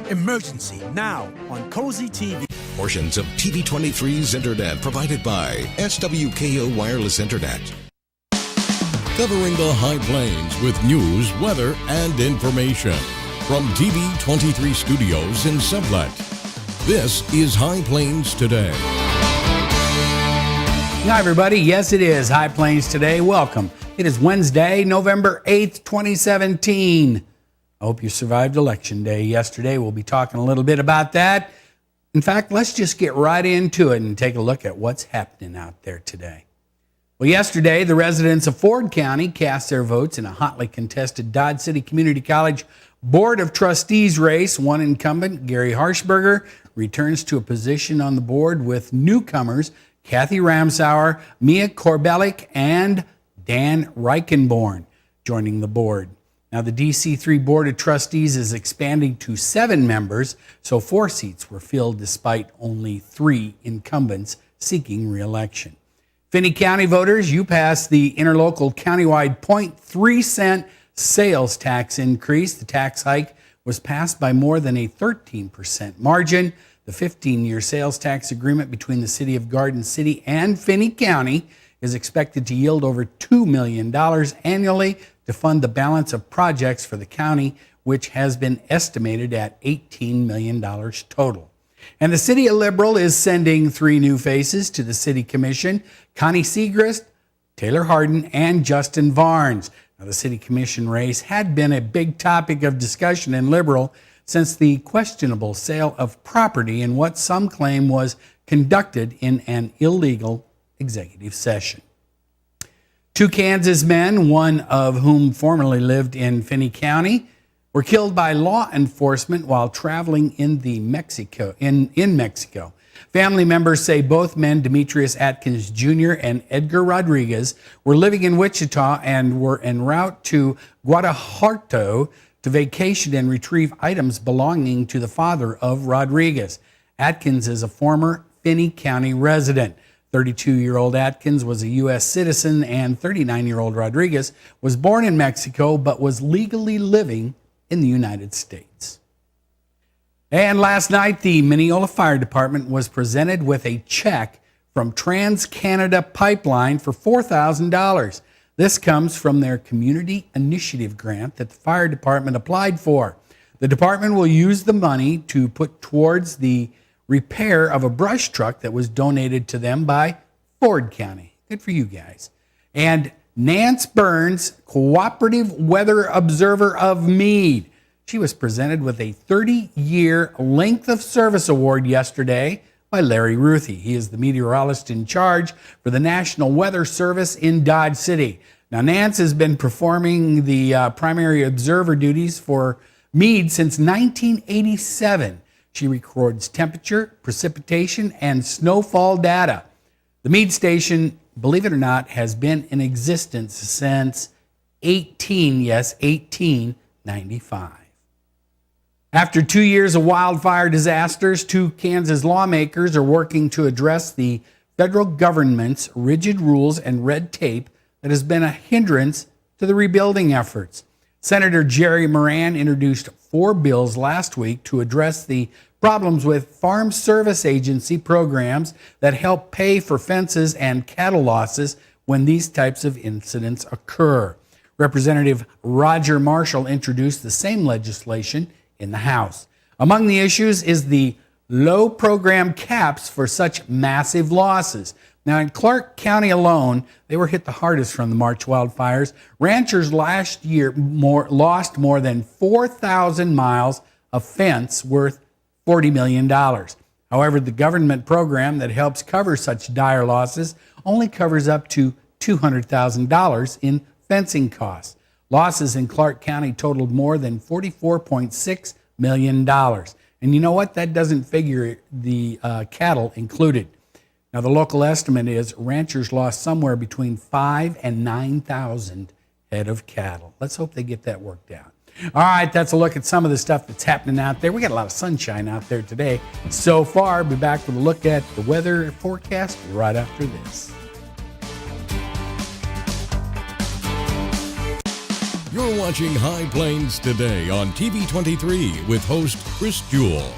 Emergency now on Cozy TV. Portions of TV23's internet provided by SWKO Wireless Internet. Covering the High Plains with news, weather, and information. From TV23 Studios in Sublette. This is High Plains Today. Hi, everybody. Yes, it is High Plains Today. Welcome. It is Wednesday, November 8th, 2017. I hope you survived Election Day yesterday. We'll be talking a little bit about that. In fact, let's just get right into it and take a look at what's happening out there today. Well, yesterday, the residents of Ford County cast their votes in a hotly contested Dodge City Community College Board of Trustees race. One incumbent, Gary Harshberger, returns to a position on the board with newcomers Kathy Ramsauer, Mia Korbelik, and Dan Reichenborn joining the board. Now, the DC3 Board of Trustees is expanding to 7 members, so 4 seats were filled despite only 3 incumbents seeking re-election. Finney County voters, you passed the interlocal countywide 0.3 cent sales tax increase. The tax hike was passed by more than a 13% margin. The 15-year sales tax agreement between the City of Garden City and Finney County is expected to yield over $2 million annually to fund the balance of projects for the county, which has been estimated at $18 million total. And the City of Liberal is sending 3 new faces to the City Commission: Connie Segrist, Taylor Hardin, and Justin Varnes. Now, the City Commission race had been a big topic of discussion in Liberal since the questionable sale of property in what some claim was conducted in an illegal executive session. 2 Kansas men, one of whom formerly lived in Finney County, were killed by law enforcement while traveling in Mexico. Family members say both men, Demetrius Atkins Jr. and Edgar Rodriguez, were living in Wichita and were en route to Guanajuato to vacation and retrieve items belonging to the father of Rodriguez. Atkins is a former Finney County resident. 32-year-old Atkins was a U.S. citizen, and 39-year-old Rodriguez was born in Mexico but was legally living in the United States. And last night, the Mineola Fire Department was presented with a check from Trans-Canada Pipeline for $4,000. This comes from their Community Initiative grant that the fire department applied for. The department will use the money to put towards the repair of a brush truck that was donated to them by Ford County. Good for you guys. And Nance Burns, Cooperative Weather Observer of Meade. She was presented with a 30-year length of service award yesterday by Larry Ruthie. He is the meteorologist in charge for the National Weather Service in Dodge City. Now, Nance has been performing the primary observer duties for Meade since 1987. She records temperature, precipitation, and snowfall data. The Meade station, believe it or not, has been in existence since 1895. After 2 years of wildfire disasters, 2 Kansas lawmakers are working to address the federal government's rigid rules and red tape that has been a hindrance to the rebuilding efforts. Senator Jerry Moran introduced 4 bills last week to address the problems with Farm Service Agency programs that help pay for fences and cattle losses when these types of incidents occur. Representative Roger Marshall introduced the same legislation in the House. Among the issues is the low program caps for such massive losses. Now, in Clark County alone, they were hit the hardest from the March wildfires. Ranchers last year lost more than 4,000 miles of fence worth $40 million. However, the government program that helps cover such dire losses only covers up to $200,000 in fencing costs. Losses in Clark County totaled more than $44.6 million. And you know what? That doesn't figure the cattle included. Now, the local estimate is ranchers lost somewhere between 5,000 and 9,000 head of cattle. Let's hope they get that worked out. All right, that's a look at some of the stuff that's happening out there. We got a lot of sunshine out there today so far. Be back with a look at the weather forecast right after this. You're watching High Plains Today on TV 23 with host Chris Jewell.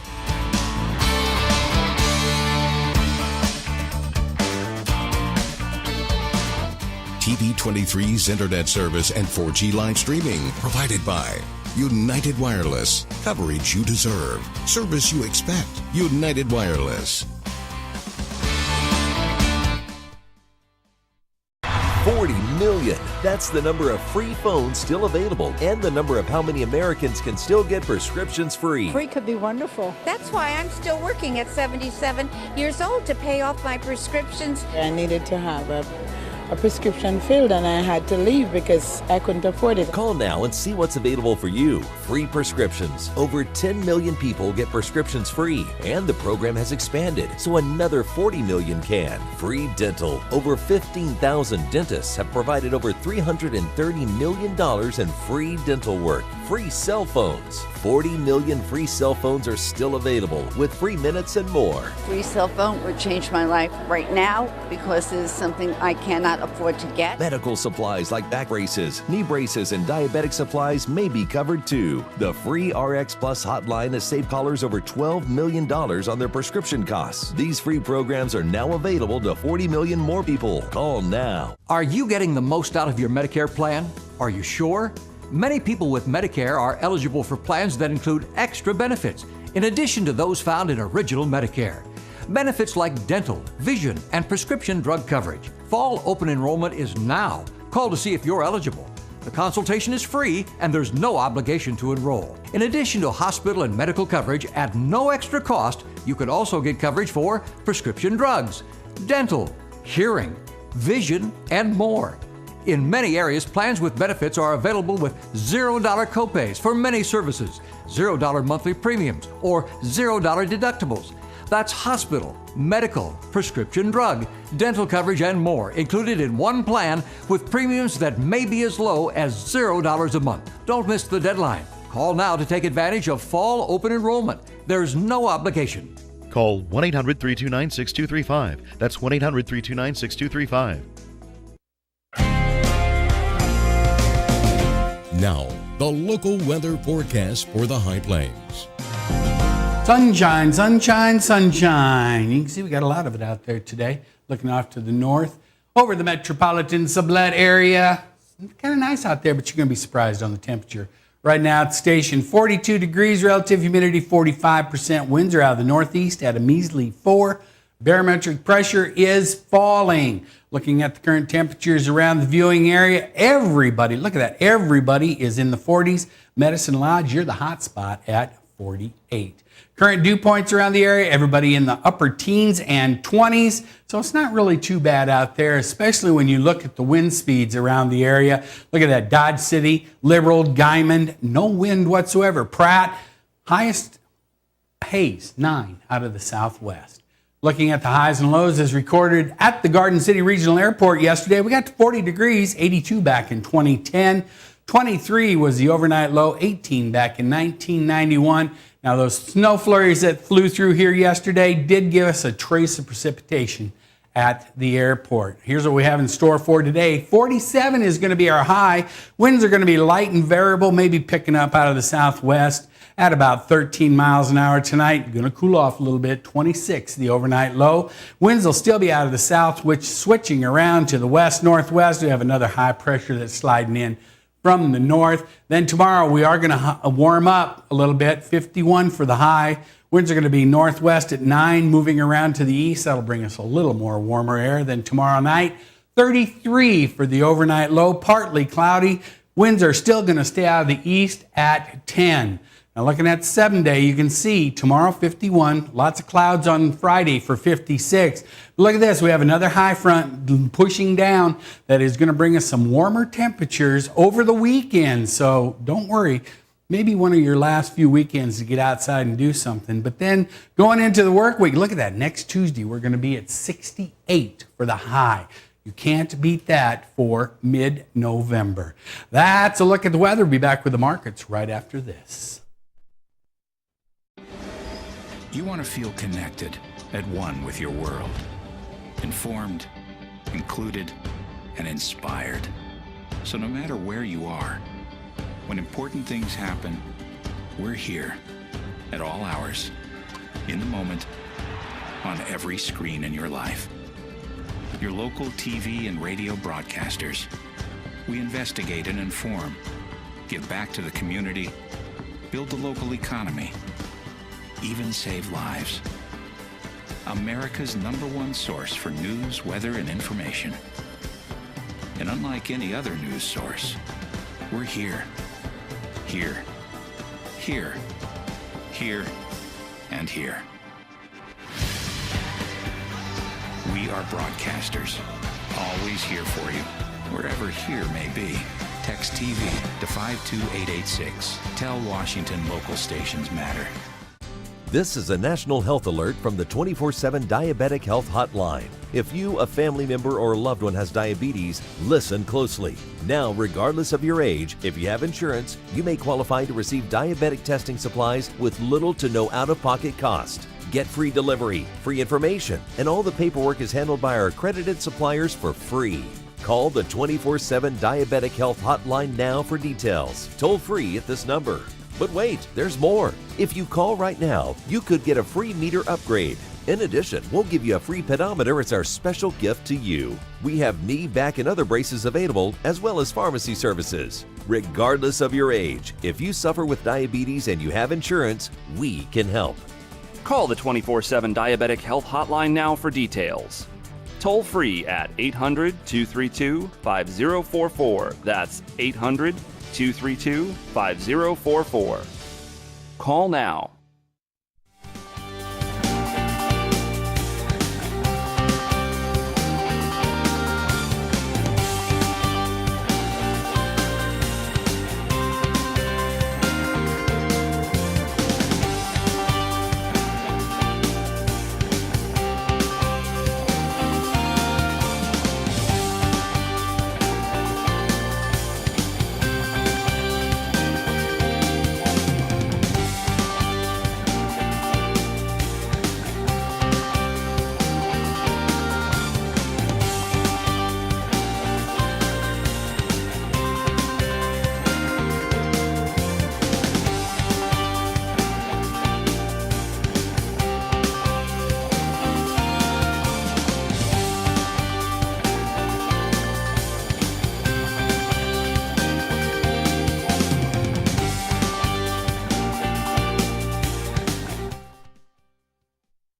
TV 23's internet service and 4G live streaming provided by United Wireless. Coverage you deserve. Service you expect. United Wireless. 40 million. That's the number of free phones still available and the number of how many Americans can still get prescriptions free. Free could be wonderful. That's why I'm still working at 77 years old to pay off my prescriptions. I needed to have a prescription filled and I had to leave because I couldn't afford it. Call now and see what's available for you. Free prescriptions. Over 10 million people get prescriptions free, and the program has expanded, so another 40 million can. Free dental. Over 15,000 dentists have provided over $330 million in free dental work. Free cell phones. 40 million free cell phones are still available with free minutes and more. Free cell phone would change my life right now because it is something I cannot afford to get. Medical supplies like back braces, knee braces, and diabetic supplies may be covered too. The free RX Plus hotline has saved callers over $12 million on their prescription costs. These free programs are now available to 40 million more people. Call now. Are you getting the most out of your Medicare plan? Are you sure? Many people with Medicare are eligible for plans that include extra benefits, in addition to those found in Original Medicare. Benefits like dental, vision, and prescription drug coverage. Fall open enrollment is now. Call to see if you're eligible. The consultation is free and there's no obligation to enroll. In addition to hospital and medical coverage at no extra cost, you can also get coverage for prescription drugs, dental, hearing, vision, and more. In many areas, plans with benefits are available with $0 copays for many services, $0 monthly premiums, or $0 deductibles. That's hospital, medical, prescription drug, dental coverage, and more included in one plan with premiums that may be as low as $0 a month. Don't miss the deadline. Call now to take advantage of fall open enrollment. There's no obligation. Call 1-800-329-6235. That's 1-800-329-6235. Now, the local weather forecast for the High Plains. Sunshine, sunshine, sunshine. You can see we got a lot of it out there today. Looking off to the north, over the metropolitan Sublette area. It's kind of nice out there, but you're going to be surprised on the temperature. Right now at the station, 42 degrees, relative humidity 45%. Winds are out of the northeast at a measly 4. Barometric pressure is falling. Looking at the current temperatures around the viewing area, everybody, look at that, everybody is in the 40s. Medicine Lodge, you're the hot spot at 48. Current dew points around the area, everybody in the upper teens and 20s. So it's not really too bad out there, especially when you look at the wind speeds around the area. Look at that, Dodge City, Liberal, Guymon, no wind whatsoever. Pratt, highest haze, 9 out of the southwest. Looking at the highs and lows as recorded at the Garden City Regional Airport yesterday, we got to 40 degrees, 82 back in 2010. 23 was the overnight low, 18 back in 1991. Now those snow flurries that flew through here yesterday did give us a trace of precipitation at the airport. Here's what we have in store for today. 47 is going to be our high. Winds are going to be light and variable, maybe picking up out of the southwest at about 13 miles an hour tonight. Going to cool off a little bit, 26 the overnight low. Winds will still be out of the south, which switching around to the west-northwest. We have another high pressure that's sliding in from the north. Then tomorrow we are going to warm up a little bit, 51 for the high. Winds are going to be northwest at 9, moving around to the east. That'll bring us a little more warmer air than tomorrow night. 33 for the overnight low, partly cloudy. Winds are still going to stay out of the east at 10. Now looking at 7-day, you can see tomorrow 51, lots of clouds on Friday for 56. Look at this, we have another high front pushing down that is going to bring us some warmer temperatures over the weekend. So don't worry, maybe one of your last few weekends to get outside and do something. But then going into the work week, look at that, next Tuesday we're going to be at 68 for the high. You can't beat that for mid-November. That's a look at the weather. We'll be back with the markets right after this. You want to feel connected, at one with your world. Informed, included, and inspired. So no matter where you are, When important things happen, we're here at all hours, in the moment, on every screen in your life. Your local TV and radio broadcasters. We investigate and inform, give back to the community, build the local economy, even save lives. America's #1 source for news, weather, and information. And unlike any other news source, we're here, here, here, here, and here. We are broadcasters, always here for you, wherever here may be. Text TV to 52886. Tell Washington local stations matter. This is a national health alert from the 24/7 Diabetic Health Hotline. If you, a family member, or loved one has diabetes, listen closely. Now, regardless of your age, if you have insurance, you may qualify to receive diabetic testing supplies with little to no out-of-pocket cost. Get free delivery, free information, and all the paperwork is handled by our accredited suppliers for free. Call the 24/7 Diabetic Health Hotline now for details. Toll free at this number. But wait, there's more. If you call right now, you could get a free meter upgrade. In addition, we'll give you a free pedometer as our special gift to you. We have knee, back, and other braces available, as well as pharmacy services. Regardless of your age, if you suffer with diabetes and you have insurance, we can help. Call the 24/7 Diabetic Health Hotline now for details. Toll free at 800-232-5044. That's 800-232-5044. Call now.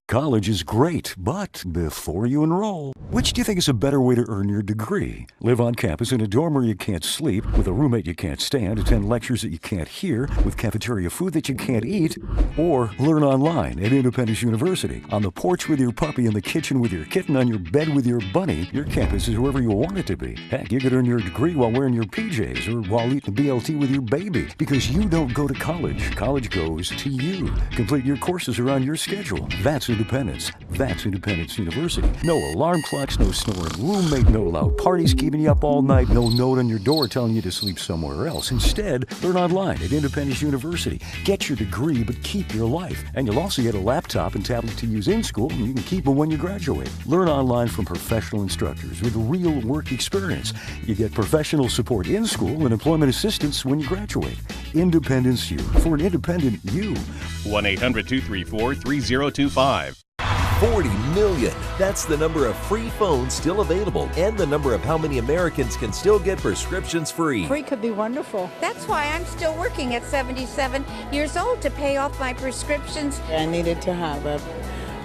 College is great, but before you enroll, which do you think is a better way to earn your degree? Live on campus in a dorm where you can't sleep, with a roommate you can't stand, attend lectures that you can't hear, with cafeteria food that you can't eat, or learn online at Independence University. On the porch with your puppy, in the kitchen with your kitten, on your bed with your bunny, your campus is wherever you want it to be. Heck, you could earn your degree while wearing your PJs or while eating BLT with your baby, because you don't go to college. College goes to you. Complete your courses around your schedule. That's Independence. That's Independence University. No alarm clocks, no snoring roommate, no loud parties keeping you up all night, no note on your door telling you to sleep somewhere else. Instead, learn online at Independence University. Get your degree, but keep your life. And you'll also get a laptop and tablet to use in school, and you can keep them when you graduate. Learn online from professional instructors with real work experience. You get professional support in school and employment assistance when you graduate. Independence U, for an independent you. 1-800-234-3025. 40 million. That's the number of free phones still available and the number of how many Americans can still get prescriptions free. Free could be wonderful. That's why I'm still working at 77 years old to pay off my prescriptions. I needed to have a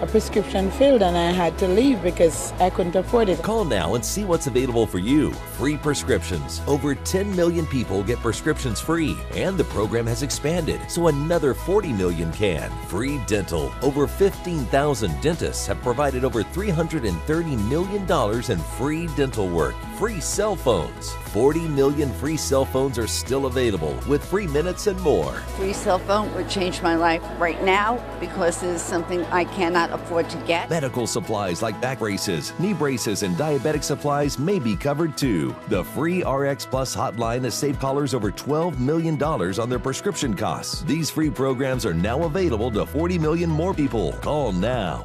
prescription filled, and I had to leave because I couldn't afford it. Call now and see what's available for you. Free prescriptions. Over 10 million people get prescriptions free, and the program has expanded, so another 40 million can. Free dental. Over 15,000 dentists have provided over $330 million in free dental work. Free cell phones. 40 million free cell phones are still available with free minutes and more. Free cell phone would change my life right now because it's something I cannot afford to get. Medical supplies like back braces, knee braces, and diabetic supplies may be covered too. The free RX Plus hotline has saved callers over $12 million on their prescription costs. These free programs are now available to 40 million more people. Call now.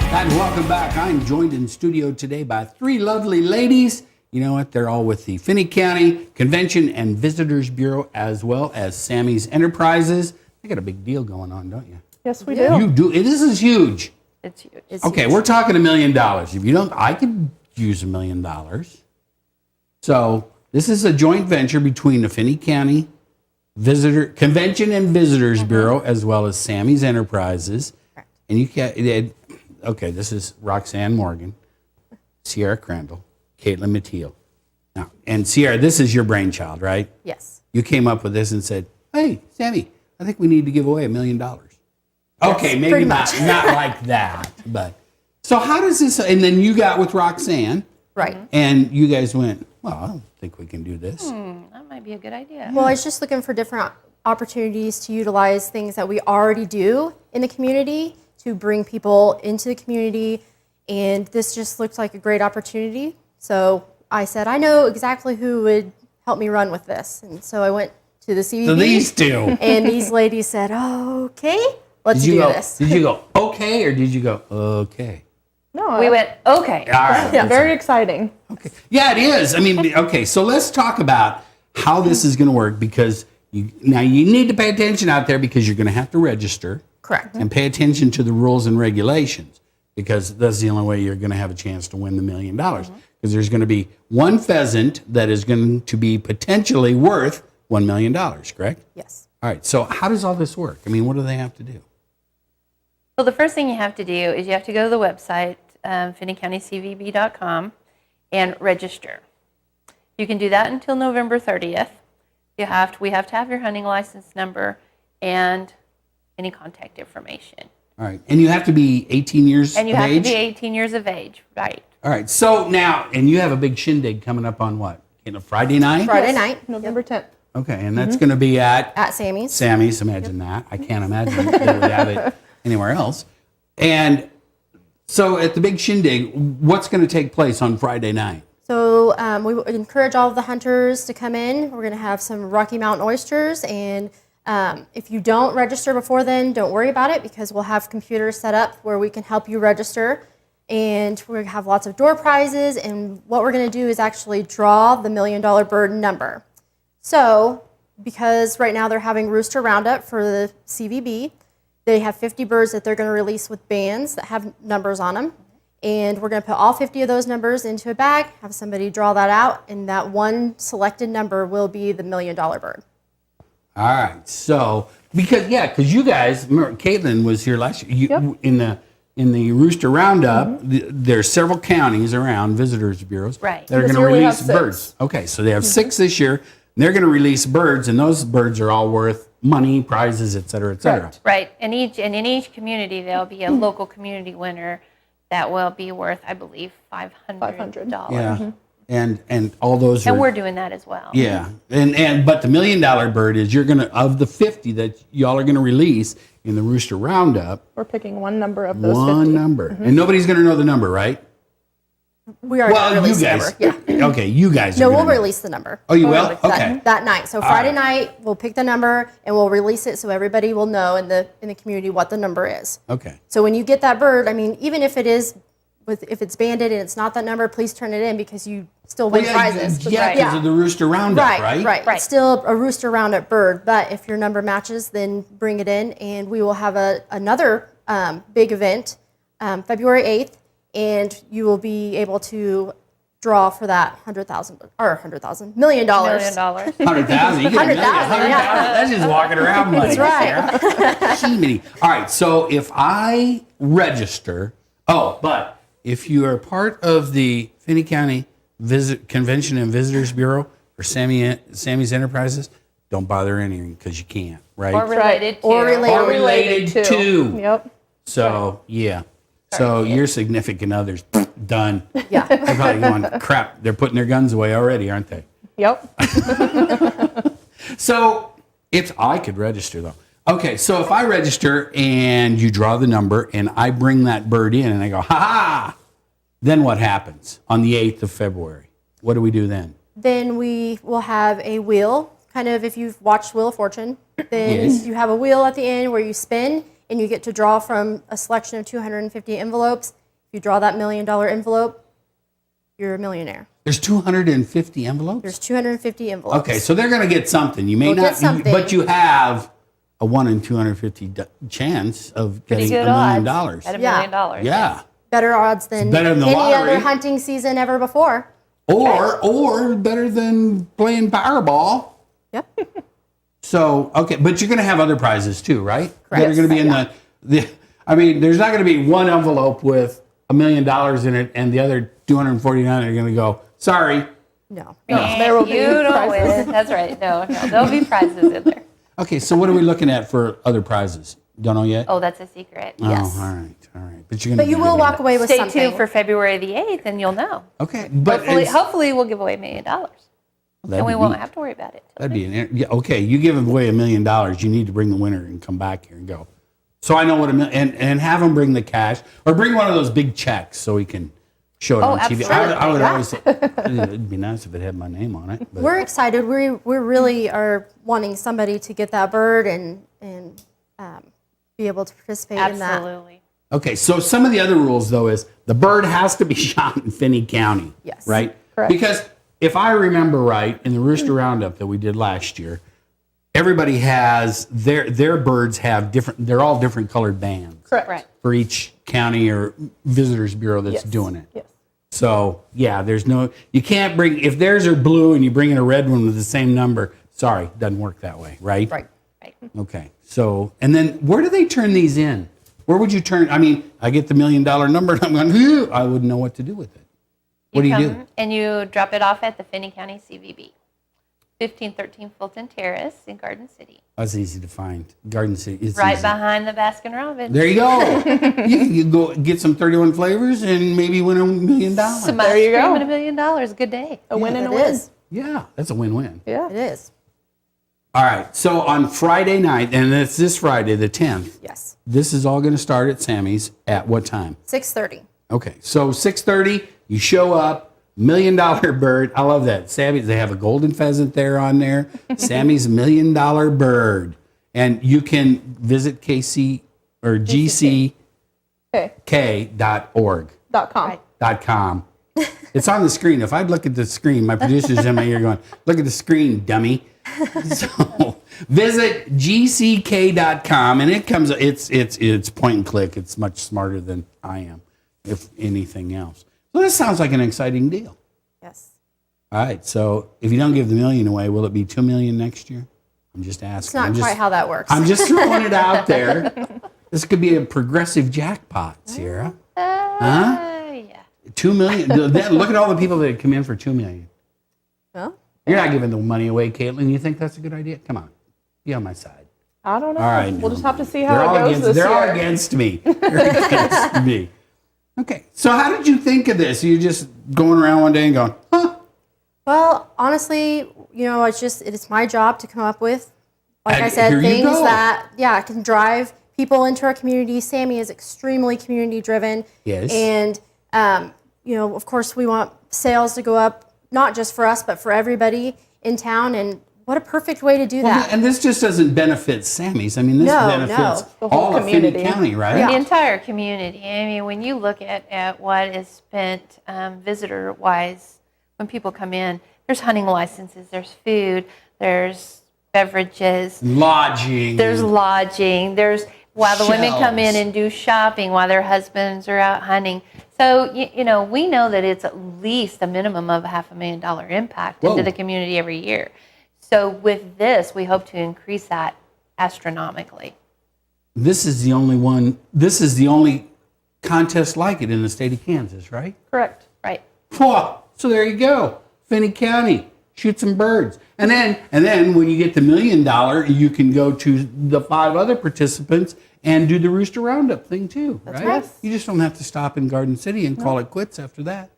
And welcome back. I'm joined in studio today by three lovely ladies. you know what? They're all with the Finney County Convention and Visitors Bureau, as well as Sammy's Enterprises. They got a big deal going on, don't you? Yes, we do. You do. This is huge. It's huge. Okay, we're talking $1 million. If you don't, I could use $1 million. So this is a joint venture between the Finney County Convention and Visitors Bureau, as well as Sammy's Enterprises. Correct. And you can. Okay, this is Roxanne Morgan, Sierra Crandall, Caitlin Mateel. Now, and Sierra, this is your brainchild, right? Yes. You came up with this and said, "Hey, Sammy, I think we need to give away $1 million." Okay, maybe pretty not much. not like that, but so how does this? And then you got with Roxanne, Right. and you guys went, "Well, I don't think we can do this." That might be a good idea. Well, I was just looking for different opportunities to utilize things that we already do in the community to bring people into the community, and this just looked like a great opportunity. So I said, I know exactly who would help me run with this, and so I went to the CVB. So these two. And these ladies said, okay, let's Did you do go? this. Did you go okay, or did you go okay? No, we went, okay. All right. Yeah, very exciting. Okay. Yeah, it is. I mean, okay. So let's talk about how this is going to work, because you need to pay attention out there, because you're going to have to register. Correct. And pay attention to the rules and regulations, because that's the only way you're going to have a chance to win the $1 million. Because there's going to be one pheasant that is going to be potentially worth $1 million, correct? Yes. All right. So how does all this work? I mean, what do they have to do? Well, the first thing you have to do is you have to go to the website, finneycountycvb.com, and register. You can do that until November 30th. We have to have your hunting license number and any contact information. All right. And you have to be 18 years And you of have age? to be 18 years of age, right? All right. So now, and you have a big shindig coming up on what? Friday night? Friday night. November 10th. Okay. And that's going to be at Sammy's. Sammy's. Imagine that. I can't imagine they would have it anywhere else. And so at the big shindig, what's going to take place on Friday night? So we would encourage all of the hunters to come in. We're going to have some Rocky Mountain oysters, and if you don't register before then, don't worry about it, because we'll have computers set up where we can help you register, and we're going to have lots of door prizes, and what we're going to do is actually draw the $1 million bird number. So because right now they're having Rooster Roundup for the CVB, they have 50 birds that they're going to release with bands that have numbers on them. And we're going to put all 50 of those numbers into a bag, have somebody draw that out, and that one selected number will be the $1 million bird. All right. So, because you guys, remember, Caitlin was here last year. In the Rooster Roundup, there's several counties around visitors bureaus that are going to release birds. Okay, so they have 6 this year. And they're going to release birds, and those birds are all worth money, prizes, et cetera, et cetera. Right. And in each community, there'll be a local community winner that will be worth, I believe, $500. Yeah. And all those And are, we're doing that as well. Yeah. But the $1 million bird is of the 50 that y'all are going to release in the Rooster Roundup, We're picking one number of those 50. one number. And nobody's going to know the number, right? We already Well, you released the guys. number. Yeah. Okay, you guys No, are we'll gonna know. release the number. Oh, you We'll will? release that- Okay. That night. So All Friday right. night, we'll pick the number and we'll release it so everybody will know in the community what the number is. Okay. So when you get that bird, I mean, even if it is if it's banded and it's not that number, please turn it in, because you still win prizes. Yeah, because of the Rooster Roundup, right? Right. It's still a Rooster Roundup bird, but if your number matches, then bring it in, and we will have another big event February 8th, and you will be able to draw for that $100,000 million. $100,000. You get $100,000. yeah. That's just walking around money. That's right. Gee, all right. So if I register, but if you are part of the Finney County Convention and Visitors Bureau or Sammy's Enterprises, don't bother entering, because you can't, right? Or related to. Or related to. Yep. So, yeah. So your significant others, done. Yeah. They're probably going, crap, they're putting their guns away already, aren't they? Yep. So I could register, though. Okay, so if I register and you draw the number and I bring that bird in and I go, ha-ha, then what happens on the 8th of February? What do we do then? Then we will have a wheel, kind of if you've watched Wheel of Fortune. Then Yes. you have a wheel at the end where you spin, and you get to draw from a selection of 250 envelopes. If you draw that $1 million envelope, you're a millionaire. There's 250 envelopes? There's 250 envelopes. Okay, so they're going to get something. You may They'll not, get something. but you have a 1 in 250 chance of Pretty getting $1 good million. odds at $1 million. Yeah. Better odds than Better than the any lottery. other hunting season ever before. Or better than playing Powerball. Yep. So, okay, but you're going to have other prizes too, right? Correct. That are going to be in the, I mean, there's not going to be one envelope with $1 million in it and the other 249 are going to go, sorry. No. There will be You don't prizes. win. That's right. No, there'll be prizes in there. Okay, so what are we looking at for other prizes? Don't know yet? Oh, that's a secret. Oh, Yes. all right. But you're going to But you will walk away with Stay something. tuned for February the 8th, and you'll know. Okay, but Hopefully we'll give away $1 million. And we won't have to worry about it. That'd be okay. You give away $1 million, you need to bring the winner and come back here and go. So I know what and have them bring the cash or bring one of those big checks so we can show it on TV. I would always. It'd be nice if it had my name on it. But. We're excited. We really are wanting somebody to get that bird and be able to participate in that. Absolutely. Okay, so some of the other rules though is the bird has to be shot in Finney County. Yes. Right. Correct. Because if I remember right, in the Rooster Roundup that we did last year, everybody has their birds have different. They're all different colored bands. Correct. Right. For each county or visitors bureau that's doing it. Yes. So yeah, you can't bring if theirs are blue and you bring in a red one with the same number. Sorry, doesn't work that way, right? Right. Okay. So and then where do they turn these in? Where would you turn? I mean, I get the $1 million number and I'm going. Phew, I wouldn't know what to do with it. What do you do? And you drop it off at the Finney County CVB, 1513 Fulton Terrace in Garden City. That's easy to find. Garden City. It's Right easy. behind the Baskin Robbins. There you go. you go get some 31 flavors and maybe win $1 million. Some There you ice cream go. and $1 million. Good day. A win and a It win. is. Yeah, that's a win-win. Yeah. It is. All right. So on Friday night, and it's this Friday, the 10th. Yes. This is all going to start at Sammy's at what time? 6:30. Okay. So 6:30, you show up, $1 million bird. I love that. Sammy's, they have a golden pheasant there on there. Sammy's $1 million bird. And you can visit KC or GCK.org. .com. It's on the screen. If I'd look at the screen, my producer's in my ear going, look at the screen, dummy. So visit gck.com and it comes, it's point and click. It's much smarter than I am, if anything else. So this sounds like an exciting deal. Yes. All right. So if you don't give the $1 million away, will it be $2 million next year? I'm just asking. It's not quite how that works. I'm just throwing it out there. This could be a progressive jackpot, Sierra. Huh? Yeah. $2 million. Look at all the people that come in for $2 million. Well, You're not giving the money away, Caitlin. You think that's a good idea? Come on, be on my side. I don't know. All right, We'll just have to see they're how all it goes against, this They're all year. against me. They're against me. Okay, so how did you think of this? You just going around one day and going, huh? well, honestly, it's my job to come up with, like I And said, here you things go. that can drive people into our community. Sammy is extremely community driven. Yes. And of course, we want sales to go up, not just for us, but for everybody in town. And what a perfect way to do that. And this just doesn't benefit Sammy's. I mean, this benefits The whole all of Finney community. County, right? The entire community. I mean, when you look at what is spent visitor-wise, when people come in, there's hunting licenses, there's food, there's beverages, Lodging. there's lodging, there's while the women come in Shelves. and do shopping while their husbands are out hunting. So, we know that it's at least a minimum of $500,000 impact into the community every year. So with this, we hope to increase that astronomically. This is the only one. This is the only contest like it in the state of Kansas, right? Correct. Right. So there you go. Finney County, shoot some birds. And then when you get the $1 million, you can go to the 5 other participants and do the Rooster Roundup thing too, right? right. You just don't have to stop in Garden City and call it quits after that,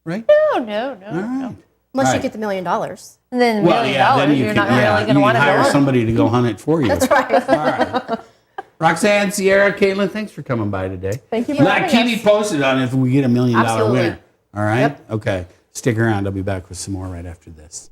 right? No. All right. Unless you Right. get the $1 million. And then $1 million, then you you're can, not really going to you want can to hire go. somebody to go hunt it for you. That's right. All right. Roxanne, Sierra, Caitlin, thanks for coming by today. Thank you for having Keep me us. posted on if we get $1 million Absolutely. winner. All right? Okay. Stick around. I'll be back with some more right after this.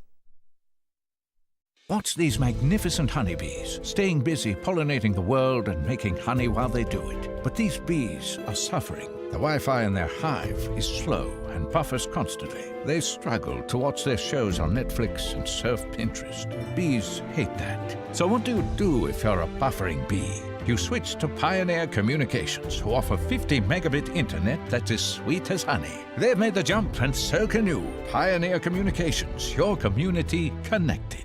Watch these magnificent honeybees, staying busy pollinating the world and making honey while they do it. But these bees are suffering. The Wi-Fi in their hive is slow and buffers constantly. They struggle to watch their shows on Netflix and surf Pinterest. Bees hate that. So what do you do if you're a buffering bee? You switch to Pioneer Communications, who offer 50 megabit internet that's as sweet as honey. They've made the jump, and so can you. Pioneer Communications, your community connected.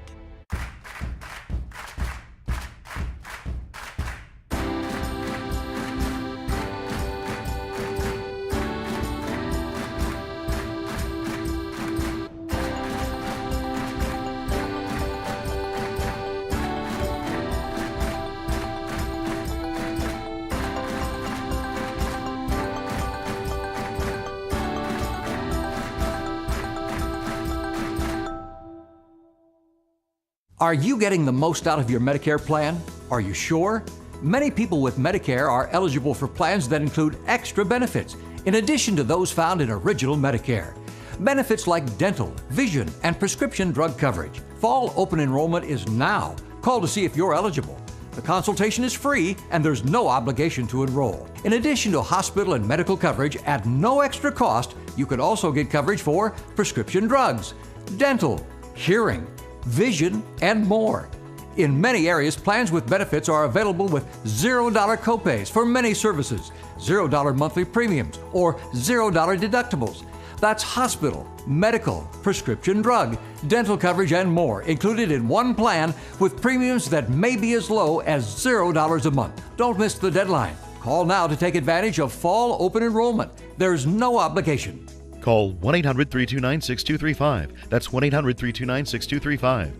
Are you getting the most out of your Medicare plan? Are you sure? Many people with Medicare are eligible for plans that include extra benefits, in addition to those found in Original Medicare. Benefits like dental, vision, and prescription drug coverage. Fall open enrollment is now. Call to see if you're eligible. The consultation is free and there's no obligation to enroll. In addition to hospital and medical coverage at no extra cost, you could also get coverage for prescription drugs, dental, hearing, vision, and more. In many areas, plans with benefits are available with $0 copays for many services, $0 monthly premiums, or $0 deductibles. That's hospital, medical, prescription drug, dental coverage, and more included in one plan with premiums that may be as low as $0 a month. Don't miss the deadline. Call now to take advantage of fall open enrollment. There's no obligation. Call 1-800-329-6235. That's 1-800-329-6235.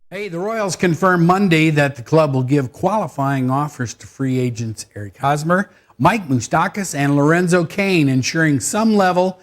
Hey, the Royals confirmed Monday that the club will give qualifying offers to free agents Eric Hosmer, Mike Moustakas, and Lorenzo Cain, ensuring some level of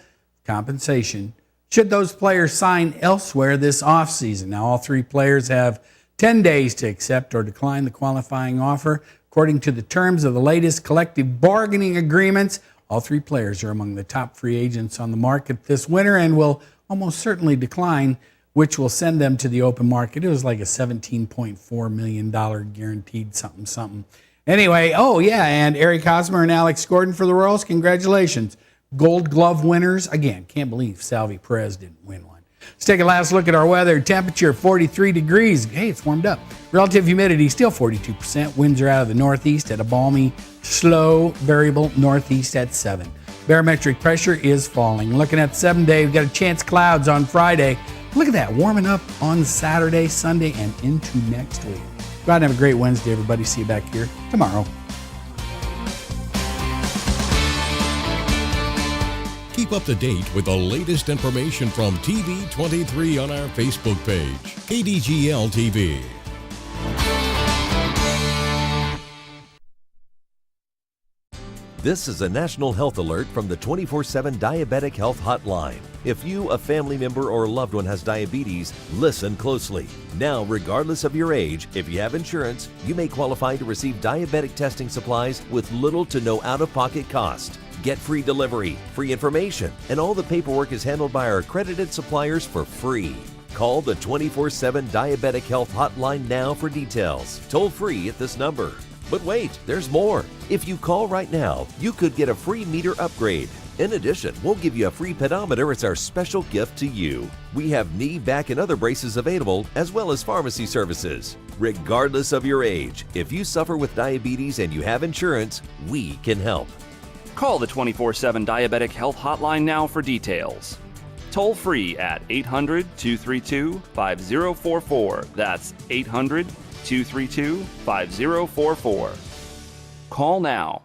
compensation should those players sign elsewhere this offseason. Now, all three players have 10 days to accept or decline the qualifying offer. According to the terms of the latest collective bargaining agreements, all three players are among the top free agents on the market this winter and will almost certainly decline, which will send them to the open market. It was like a $17.4 million guaranteed something. Anyway, and Eric Hosmer and Alex Gordon for the Royals, congratulations. Gold Glove winners. Again, can't believe Salvi Perez didn't win one. Let's take a last look at our weather. Temperature 43 degrees. Hey, it's warmed up. Relative humidity still 42%. Winds are out of the northeast at a balmy, slow, variable northeast at 7. Barometric pressure is falling. Looking at 7 day, we've got a chance clouds on Friday. Look at that, warming up on Saturday, Sunday, and into next week. Go out and have a great Wednesday, everybody. See you back here tomorrow. Keep up to date with the latest information from TV23 on our Facebook page, KDGL TV. This is a national health alert from the 24/7 Diabetic Health Hotline. If you, a family member, or loved one has diabetes, listen closely. Now, regardless of your age, if you have insurance, you may qualify to receive diabetic testing supplies with little to no out-of-pocket cost. Get free delivery, free information, and all the paperwork is handled by our accredited suppliers for free. Call the 24/7 Diabetic Health Hotline now for details. Toll free at this number. But wait, there's more. If you call right now, you could get a free meter upgrade. In addition, we'll give you a free pedometer as our special gift to you. We have knee, back, and other braces available, as well as pharmacy services. Regardless of your age, if you suffer with diabetes and you have insurance, we can help. Call the 24/7 Diabetic Health Hotline now for details. Toll free at 800-232-5044. That's 800-232-5044. Call now.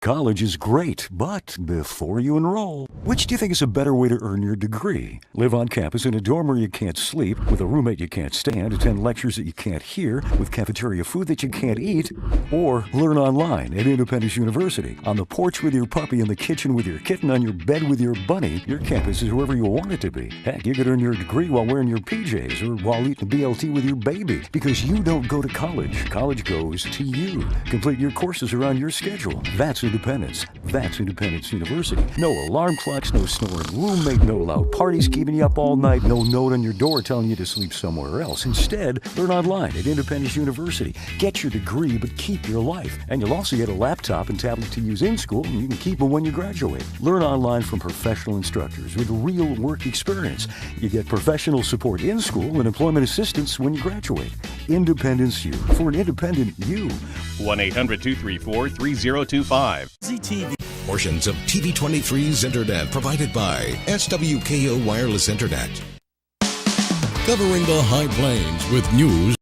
College is great, but before you enroll, which do you think is a better way to earn your degree? Live on campus in a dorm where you can't sleep, with a roommate you can't stand, attend lectures that you can't hear, with cafeteria food that you can't eat, or learn online at Independence University. On the porch with your puppy, in the kitchen with your kitten, on your bed with your bunny, your campus is whoever you want it to be. Heck, you could earn your degree while wearing your PJs or while eating BLT with your baby, because you don't go to college. College goes to you. Complete your courses around your schedule. That's independence. That's Independence University. No alarm clock sex, no snoring roommate, no loud parties keeping you up all night, no note on your door telling you to sleep somewhere else. Instead, learn online at Independence University. Get your degree, but keep your life. And you'll also get a laptop and tablet to use in school, and you can keep them when you graduate. Learn online from professional instructors with real work experience. You get professional support in school and employment assistance when you graduate. Independence U, for an independent you. 1-800-234-3025. TV. Portions of TV23's Internet provided by SWKO Wireless Internet. Covering the High Plains with news.